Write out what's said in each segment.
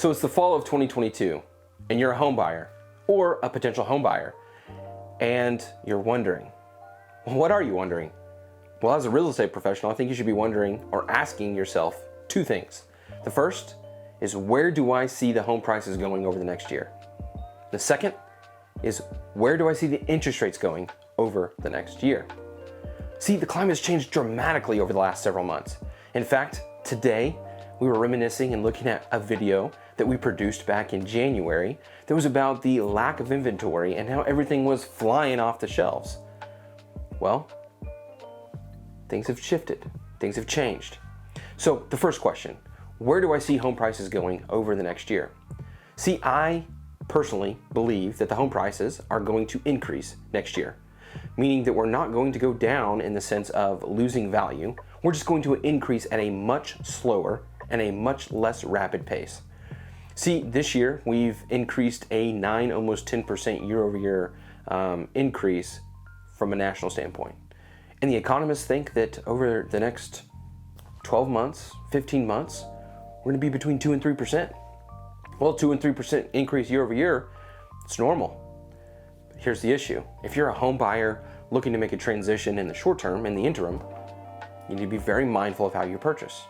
So it's the fall of 2022 and you're a home buyer or a potential home buyer and you're wondering, what are you wondering? Well, as a real estate professional, I think you should be wondering or asking yourself two things. The first is, where do I see the home prices going over the next year? The second is, where do I see the interest rates going over the next year? See, the climate has changed dramatically over the last several months. In fact, today we were reminiscing and looking at a video that we produced back in January that was about the lack of inventory and how everything was flying off the shelves. Well, things have shifted, things have changed. So the first question, where do I see home prices going over the next year? See, I personally believe that the home prices are going to increase next year, meaning that we're not going to go down in the sense of losing value. We're just going to increase at a much slower and a much less rapid pace. See, this year we've increased a 9, almost 10% year over year increase from a national standpoint. And the economists think that over the next 12 months, 15 months, we're gonna be between 2 and 3%. Well, 2 and 3% increase year over year, it's normal. But here's the issue. If you're a home buyer looking to make a transition in the short term, in the interim, you need to be very mindful of how you purchase.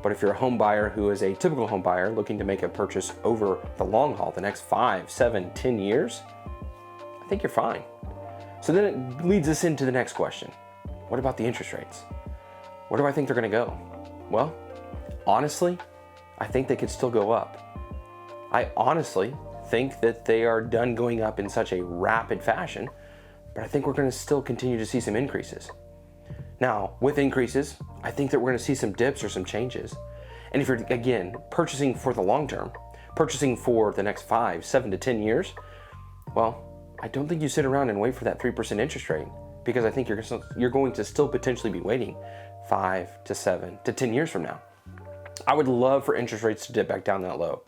But if you're a home buyer who is a typical home buyer looking to make a purchase over the long haul, the next 5, 7, 10 years, I think you're fine. So then it leads us into the next question. What about the interest rates? Where do I think they're gonna go? Well, honestly, I think they could still go up. I honestly think that they are done going up in such a rapid fashion, but I think we're gonna still continue to see some increases. Now, with increases, I think that we're gonna see some dips or some changes. And if you're, again, purchasing for the long term, purchasing for the next 5, 7 to 10 years, well, I don't think you sit around and wait for that 3% interest rate, because I think you're going to still potentially be waiting 5 to 7 to 10 years from now. I would love for interest rates to dip back down that low,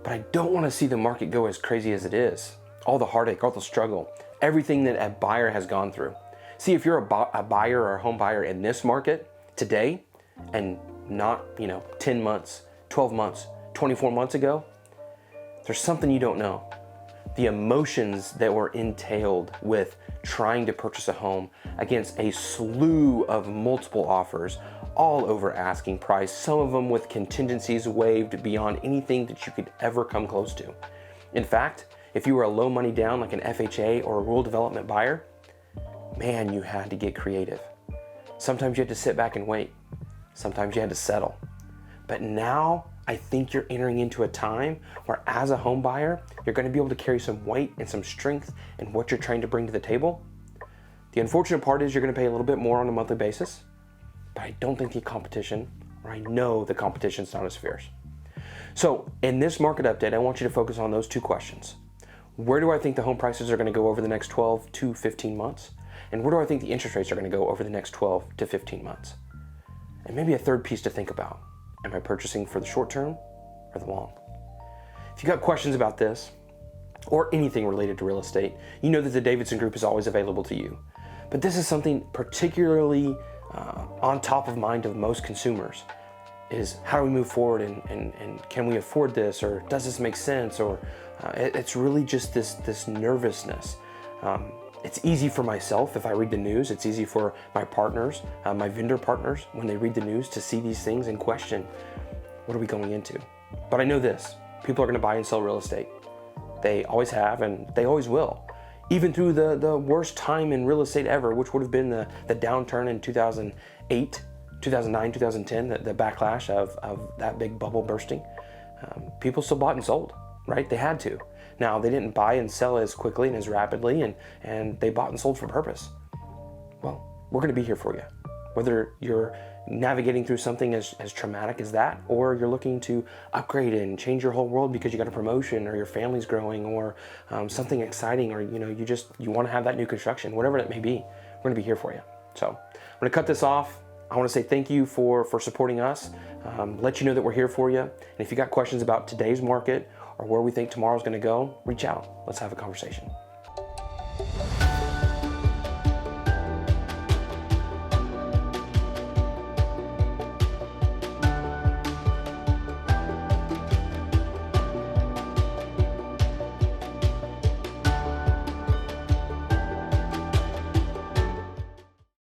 but I don't wanna see the market go as crazy as it is. All the heartache, all the struggle, everything that a buyer has gone through. See, if you're a buyer or a home buyer in this market today and not, 10 months, 12 months, 24 months ago, there's something you don't know. The emotions that were entailed with trying to purchase a home against a slew of multiple offers, all over asking price, some of them with contingencies waived beyond anything that you could ever come close to. In fact, if you were a low money down like an FHA or a rural development buyer, man, you had to get creative. Sometimes you had to sit back and wait. Sometimes you had to settle. But now I think you're entering into a time where, as a home buyer, you're going to be able to carry some weight and some strength in what you're trying to bring to the table. The unfortunate part is you're going to pay a little bit more on a monthly basis, but I don't think the competition, or I know the competition's not as fierce. So in this market update, I want you to focus on those two questions. Where do I think the home prices are going to go over the next 12 to 15 months? And where do I think the interest rates are going to go over the next 12 to 15 months? And maybe a third piece to think about. Am I purchasing for the short term or the long? If you got questions about this or anything related to real estate, you know that the Davidson Group is always available to you. But this is something particularly on top of mind of most consumers, is how do we move forward and can we afford this, or does this make sense, or it's really just this nervousness. It's easy for myself if I read the news. It's easy for my partners, my vendor partners, when they read the news, to see these things and question, what are we going into? But I know this, people are gonna buy and sell real estate. They always have, and they always will. Even through the worst time in real estate ever, which would have been the downturn in 2008, 2009, 2010, the backlash of that big bubble bursting, people still bought and sold, right? They had to. Now, they didn't buy and sell as quickly and as rapidly, and they bought and sold for purpose. Well, we're gonna be here for you. Whether you're navigating through something as traumatic as that, or you're looking to upgrade and change your whole world because you got a promotion, or your family's growing, or something exciting, or you wanna have that new construction, whatever that may be, we're gonna be here for you. So I'm gonna cut this off. I wanna say thank you for supporting us, let you know that we're here for you. And if you got questions about today's market or where we think tomorrow's gonna go, reach out. Let's have a conversation.